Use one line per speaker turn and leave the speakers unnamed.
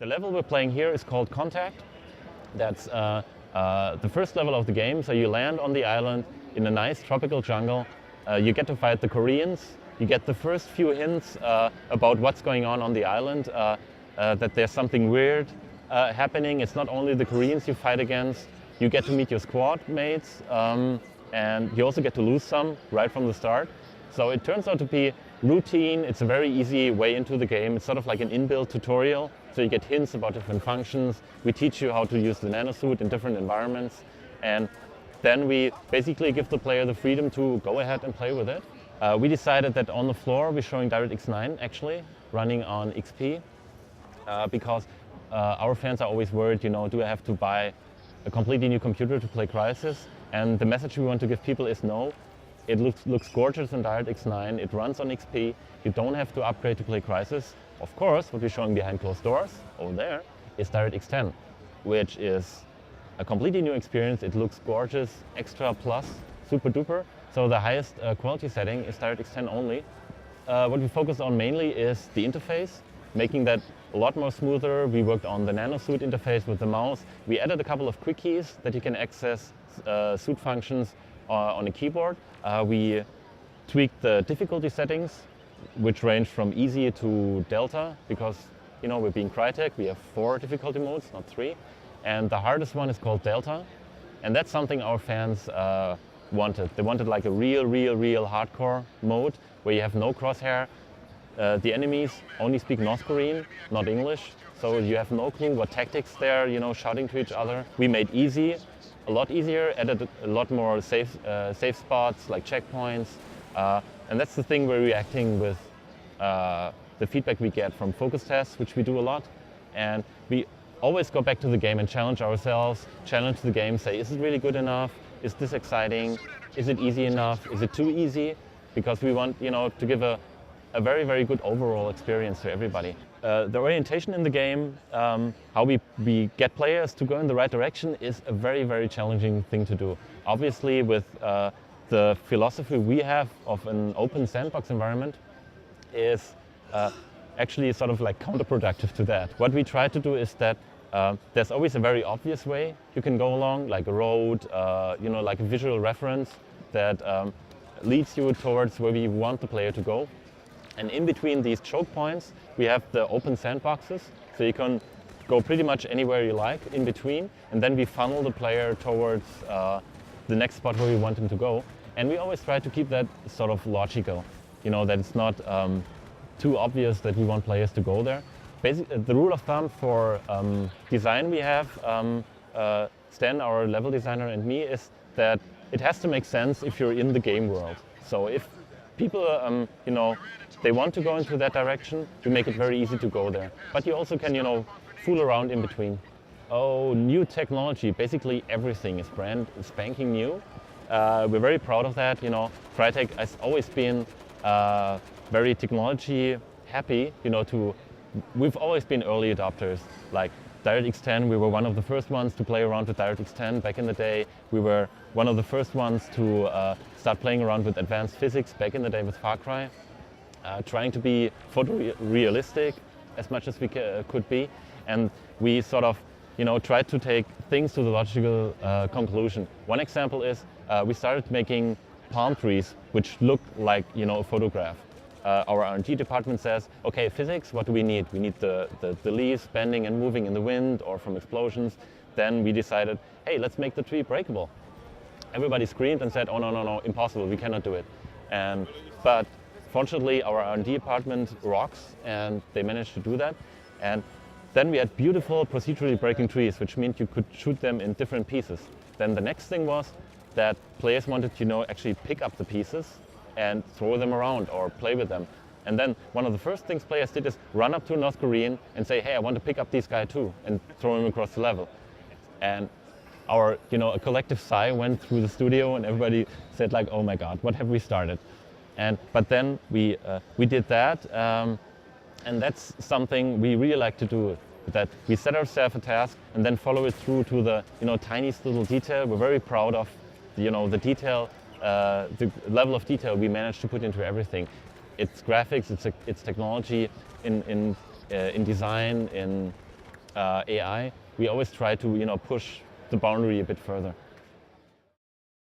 The level we're playing here is called Contact. That's the first level of the game. So you land on the island in a nice tropical jungle. You get to fight the Koreans. You get the first few hints about what's going on the island, that there's something weird happening. It's not only the Koreans you fight against. You get to meet your squad mates, and you also get to lose some right from the start. So it turns out to be routine. It's a very easy way into the game. It's sort of like an inbuilt tutorial. So you get hints about different functions. We teach you how to use the nanosuit in different environments. And then we basically give the player the freedom to go ahead and play with it. We decided that on the floor we're showing DirectX 9 actually, running on XP, because our fans are always worried, do I have to buy a completely new computer to play Crysis? And the message we want to give people is no. It looks gorgeous in DirectX 9, it runs on XP, you don't have to upgrade to play Crysis. Of course, what we're showing behind closed doors, over there, is DirectX 10, which is a completely new experience. It looks gorgeous, extra plus, super duper. So the highest quality setting is DirectX 10 only. What we focus on mainly is the interface, making that a lot more smoother. We worked on the nanosuit interface with the mouse. We added a couple of quick keys that you can access suit functions on a keyboard. We tweaked the difficulty settings, which range from easy to delta, because we're being Crytek. We have 4 difficulty modes, not 3. And the hardest one is called delta. And that's something our fans wanted. They wanted like a real hardcore mode where you have no crosshair. The enemies only speak North Korean, not English. So you have no clue what tactics they're shouting to each other. We made easy a lot easier, added a lot more safe spots like checkpoints. And that's the thing we're reacting with the feedback we get from focus tests, which we do a lot. And we always go back to the game and challenge ourselves, challenge the game, say, is it really good enough? Is this exciting? Is it easy enough? Is it too easy? Because we want to give a very good overall experience to everybody. The orientation in the game, how we get players to go in the right direction is a very challenging thing to do. Obviously, with the philosophy we have of an open sandbox environment is actually sort of like counterproductive to that. What we try to do is that there's always a very obvious way you can go along, like a road, like a visual reference that leads you towards where we want the player to go. And in between these choke points, we have the open sandboxes, so you can go pretty much anywhere you like in between, and then we funnel the player towards the next spot where we want him to go. And we always try to keep that sort of logical, that it's not too obvious that we want players to go there. Basically, the rule of thumb for design we have, Stan, our level designer, and me, is that it has to make sense if you're in the game world. So if people, they want to go into that direction, we make it very easy to go there. But you also can, fool around in between. Oh, new technology, basically everything is brand spanking new. We're very proud of that. Crytek has always been very technology happy. We've always been early adopters. Like DirectX 10, we were one of the first ones to play around with DirectX 10 back in the day. We were one of the first ones to start playing around with advanced physics back in the day with Far Cry, trying to be photorealistic as much as we could be. And we sort of, tried to take things to the logical conclusion. One example is we started making palm trees which look like, a photograph. Our R&D department says, okay, physics, what do we need? We need the leaves bending and moving in the wind or from explosions. Then we decided, hey, let's make the tree breakable. Everybody screamed and said, oh, no, impossible, we cannot do it. But fortunately, our R&D department rocks, and they managed to do that. And then we had beautiful procedurally breaking trees, which meant you could shoot them in different pieces. Then the next thing was that players wanted to, actually pick up the pieces and throw them around or play with them. And then one of the first things players did is run up to a North Korean and say, hey, I want to pick up this guy too, and throw him across the level. And our, a collective sigh went through the studio, and everybody said like, oh my God, what have we started? But then we did that, and that's something we really like to do, that we set ourselves a task and then follow it through to the tiniest little detail. We're very proud of the detail, the level of detail we managed to put into everything. It's graphics, it's technology, in design, in AI, we always try to push the boundary a bit further.